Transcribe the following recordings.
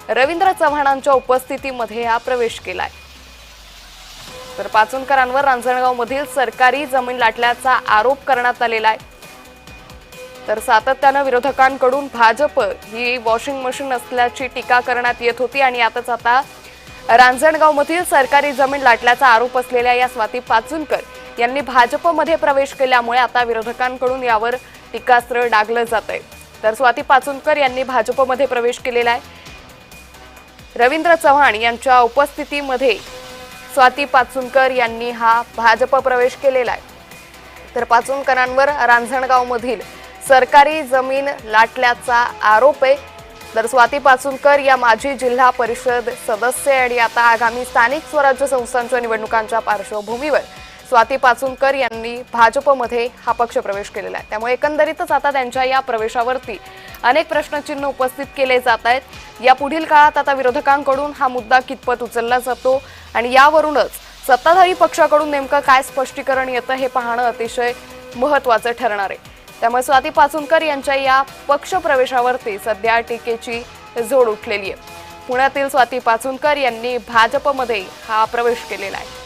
रवींद्र चव्हाणांच्या उपस्थितीमध्ये हा प्रवेश केलाय। तर पाचुनकरांवर रांजणगावमधील सरकारी जमीन लाटल्याचा आरोप करण्यात आलेला आहे। तर सातत्याने विरोधकांकडून भाजप ही वॉशिंग मशीन असल्याची टीका करण्यात येत होती आणि आता रांजणगावमधील सरकारी जमीन लाटल्याचा आरोप असलेल्या या स्वाती पाचुनकर यांनी भाजपमध्ये प्रवेश केल्यामुळे आता विरोधकांकडून यावर टीकास्त्र डागलं जात आहे। तर स्वाती पाचुनकर यांनी भाजपमध्ये प्रवेश केलेला आहे। रवींद्र चव्हाण यांच्या उपस्थितीमध्ये स्वाती पाचुनकर यांनी हा भाजप प्रवेश केलेला आहे। तर पाचुनकरांवर रांजणगावमधील सरकारी जमीन लाटल्याचा आरोप आहे। तर स्वाती पाचुनकर या माजी जिल्हा परिषद सदस्य आणि आता आगामी स्थानिक स्वराज्य संस्थांच्या निवडणुकांच्या पार्श्वभूमीवर स्वाती पाचुनकर यांनी भाजपमध्ये हा पक्ष प्रवेश केलेला आहे। त्यामुळे एकंदरीतच आता त्यांच्या या प्रवेशावरती अनेक प्रश्नचिन्ह उपस्थित केले जात आहेत। या पुढील काळात आता विरोधकांकडून हा मुद्दा कितपत उचलला जातो आणि यावरूनच सत्ताधारी पक्षाकडून नेमकं काय स्पष्टीकरण येतं हे पाहणं अतिशय महत्त्वाचं ठरणार आहे। त्यामुळे स्वाती पाचुनकर यांच्या या पक्ष प्रवेशावरती सध्या टीकेची झोड उठलेली आहे। पुण्यातील स्वाती पाचुनकर यांनी भाजपमध्ये हा प्रवेश केलेला आहे।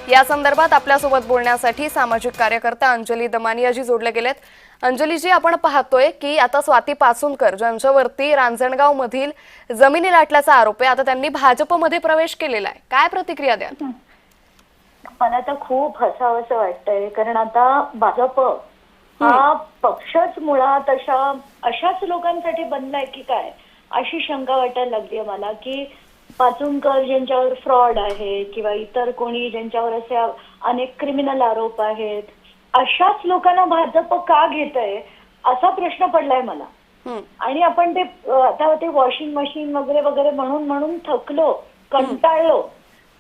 या संदर्भात आपल्यासोबत बोलण्यासाठी सामाजिक कार्यकर्ता अंजली दमानियाजी जोडले गेलेत। अंजलीजी, आपण पाहतोय की आता स्वाती पाचुनकर ज्यांच्यावरती रांजणगाव मधील जमिनी लाटल्याचा आरोप आहे, आता त्यांनी भाजपमध्ये प्रवेश केलेला आहे, काय प्रतिक्रिया द्याल? मला तर खूप हसावंसं वाटतंय, कारण आता भाजप हा पक्षच मुळात अशाच लोकांसाठी बनलाय की काय अशी शंका वाटायला लागली मला, की पाचुनकर ज्यांच्यावर फ्रॉड आहे किंवा इतर कोणी ज्यांच्यावर असे अनेक क्रिमिनल आरोप आहेत, अशाच लोकांना भाजप का घेतय असा प्रश्न पडलाय मला। आणि आपण ते आता ते वॉशिंग मशीन वगैरे वगैरे म्हणून थकलो, कंटाळलो,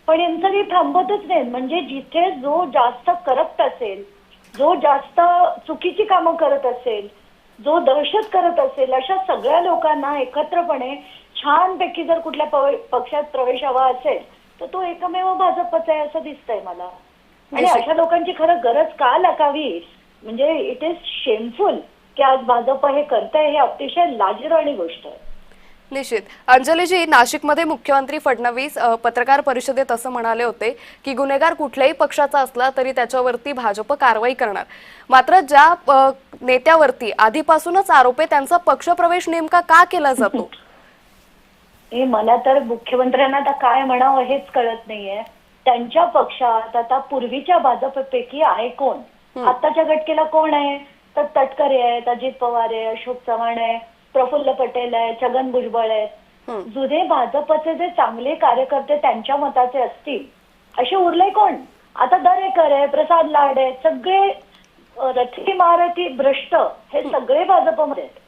पण यांचं काही थांबतच नाही। म्हणजे जिथे जो जास्त करप्ट असेल, जो जास्त चुकीची कामं करत असेल, जो दहशत करत असेल, अशा सगळ्या लोकांना एकत्रपणे छानपैकी जर कुठल्या पक्षात प्रवेश हवा असेल तर तो एकमेव भाजपचा आहे असं दिसतंय मला। आणि अशा लोकांची खरं गरज का लागावी, म्हणजे इट इज शेमफुल की आज भाजप हे करतंय, हे अतिशय लाजिरवाणी गोष्ट आहे। निश्चित। अंजलीजी, नाशिकमध्ये मुख्यमंत्री फडणवीस पत्रकार परिषदेत असं म्हणाले होते की गुन्हेगार कुठल्याही पक्षाचा असला तरी त्याच्यावरती भाजप कारवाई करणार, मात्र ज्या नेत्यावरती आधीपासूनच आरोप आहे त्यांचा पक्षप्रवेश नेमका का केला जातो? हे मला तर मुख्यमंत्र्यांना आता काय म्हणावं हेच कळत नाहीये। त्यांच्या पक्षात आता पूर्वीच्या भाजपपैकी आहे कोण? आताच्या घटकेला कोण आहे? तर तटकरे आहेत, अजित पवार आहे, अशोक चव्हाण आहे, प्रफुल्ल पटेल आहे, छगन भुजबळ आहेत। जुने भाजपचे जे चांगले कार्यकर्ते त्यांच्या मताचे असतील असे उरले कोण? आता दरेकर आहे, प्रसाद लाड आहे, सगळे रथी महारथी भ्रष्ट हे सगळे भाजपमध्ये आहेत।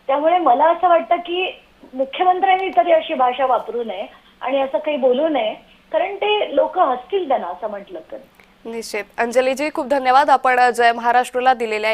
त्यामुळे मला असं वाटतं की मुख्यमंत्र्यांनी तरी अशी भाषा वापरू नये आणि असं काही बोलू नये, कारण ते लोक हसतील त्यांना असं म्हटलं तर। निश्चित। अंजलीजी, खूप धन्यवाद आपण जय महाराष्ट्रला दिलेल्या